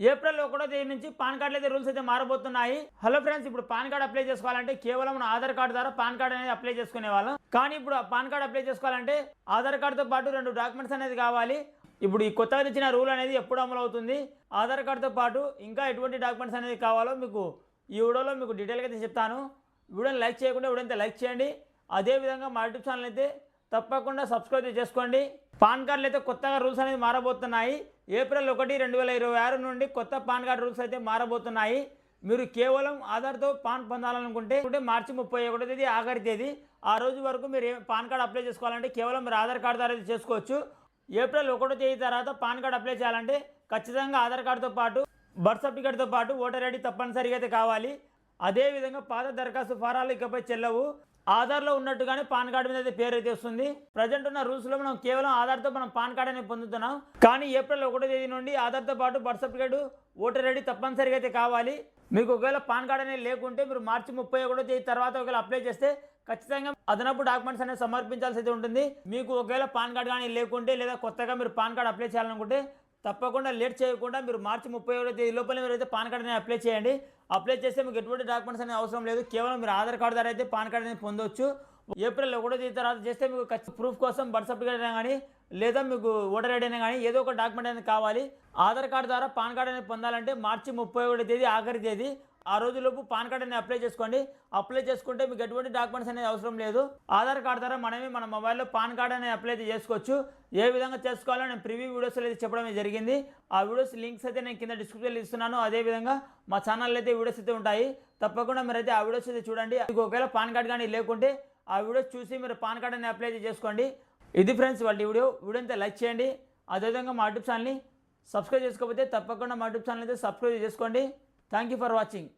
April 1వ తేదీ నుంచి పాన్ కార్డులు అయితే రూల్స్ అయితే మారబోతున్నాయి. హలో ఫ్రెండ్స్, ఇప్పుడు పాన్ కార్డ్ అప్లై చేసుకోవాలంటే కేవలం మన ఆధార్ కార్డు ద్వారా పాన్ కార్డ్ అనేది అప్లై చేసుకునే వాళ్ళం. కానీ ఇప్పుడు ఆ పాన్ కార్డ్ అప్లై చేసుకోవాలంటే ఆధార్ కార్డుతో పాటు 2 డాక్యుమెంట్స్ అనేది కావాలి. ఇప్పుడు ఈ కొత్తగా తెచ్చిన రూల్ అనేది ఎప్పుడు అమలు అవుతుంది, ఆధార్ కార్డుతో పాటు ఇంకా ఎటువంటి డాక్యుమెంట్స్ అనేది కావాలో మీకు ఈ వీడియోలో మీకు డీటెయిల్గా అయితే చెప్తాను. వీడియోని లైక్ చేయకుండా వీడియో లైక్ చేయండి. అదేవిధంగా మా యూట్యూబ్ ఛానల్ అయితే తప్పకుండా సబ్స్క్రైబ్ చేసుకోండి. పాన్ కార్డులు అయితే కొత్తగా రూల్స్ అనేది మారబోతున్నాయి. ఏప్రిల్ 1, 2026 నుండి కొత్త పాన్ కార్డు రూల్స్ అయితే మారబోతున్నాయి. మీరు కేవలం ఆధార్తో పాన్ పొందాలనుకుంటే మార్చి 31వ తేదీ ఆఖరి తేదీ. ఆ రోజు వరకు మీరు పాన్ కార్డు అప్లై చేసుకోవాలంటే కేవలం మీరు ఆధార్ కార్డు ద్వారా చేసుకోవచ్చు. ఏప్రిల్ 1వ తేదీ తర్వాత పాన్ కార్డు అప్లై చేయాలంటే ఖచ్చితంగా ఆధార్ కార్డుతో పాటు బర్త్ సర్టిఫికేట్తో పాటు ఓటర్ ఐడి తప్పనిసరిగా అయితే కావాలి. అదేవిధంగా పాత దరఖాస్తు ఫారాలు ఇకపై చెల్లవు. ఆధార్లో ఉన్నట్టుగానే పాన్ కార్డు మీద అయితే పేరు అయితే వస్తుంది. ప్రజెంట్ ఉన్న రూల్స్లో మనం కేవలం ఆధార్తో మనం పాన్ కార్డు అనేది పొందుతున్నాం. కానీ ఏప్రిల్ 1వ తేదీ నుండి ఆధార్తో పాటు బర్త్ సర్టిఫికేట్ ఓటర్ ఐడి తప్పనిసరిగా అయితే కావాలి. మీకు ఒకవేళ పాన్ కార్డు అనేది లేకుంటే మీరు మార్చి 31వ తేదీ తర్వాత ఒకవేళ అప్లై చేస్తే ఖచ్చితంగా అదనపు డాక్యుమెంట్స్ అనేది సమర్పించాల్సి అయితే ఉంటుంది. మీకు ఒకవేళ పాన్ కార్డు కానీ లేకుంటే లేదా కొత్తగా మీరు పాన్ కార్డు అప్లై చేయాలనుకుంటే తప్పకుండా లేట్ చేయకుండా మీరు మార్చి 31వ తేదీ లోపల మీరు అయితే పాన్ కార్డు అనేది అప్లై చేయండి. అప్లై చేస్తే మీకు ఎటువంటి డాక్యుమెంట్స్ అనేది అవసరం లేదు. కేవలం మీరు ఆధార్ కార్డు ద్వారా అయితే పాన్ కార్డు అనేది పొందవచ్చు. ఏప్రిల్ 1వ తేదీ తర్వాత చేస్తే మీకు ఖచ్చితంగా ప్రూఫ్ కోసం బర్త్ సర్టిఫికేట్ అయినా కానీ లేదా మీకు ఓటర్ ఐడి అయినా కానీ ఏదో ఒక డాక్యుమెంట్ అనేది కావాలి. ఆధార్ కార్డు ద్వారా పాన్ కార్డు అనేది పొందాలంటే మార్చి 31వ తేదీ ఆఖరి తేదీ. ఆ రోజులోపు పాన్ కార్డు అనేది అప్లై చేసుకోండి. అప్లై చేసుకుంటే మీకు ఎటువంటి డాక్యుమెంట్స్ అనేది అవసరం లేదు. ఆధార్ కార్డు ద్వారా మనమే మన మొబైల్లో పాన్ కార్డు అనేది అప్లై చేసుకోవచ్చు. ఏ విధంగా చేసుకోవాలో నేను ప్రివ్యూ వీడియోస్లో అయితే చెప్పడం జరిగింది. ఆ వీడియోస్ లింక్స్ అయితే నేను కింద డిస్క్రిప్షన్లో ఇస్తున్నాను. అదేవిధంగా మా ఛానల్లో అయితే వీడియోస్ అయితే ఉంటాయి. తప్పకుండా మీరైతే ఆ వీడియోస్ అయితే చూడండి. మీకు ఒకవేళ పాన్ కార్డు కానీ లేకుంటే ఆ వీడియోస్ చూసి మీరు పాన్ కార్డు అనేది అప్లై చేసుకోండి. ఇది ఫ్రెండ్స్ వాళ్ళ వీడియోని లైక్ చేయండి. అదేవిధంగా మా యూట్యూబ్ ఛానల్ని సబ్స్క్రైబ్ చేసుకోకపోతే తప్పకుండా మా యూట్యూబ్ ఛానల్ అయితే సబ్స్క్రైబ్ చేసుకోండి. Thank you for watching.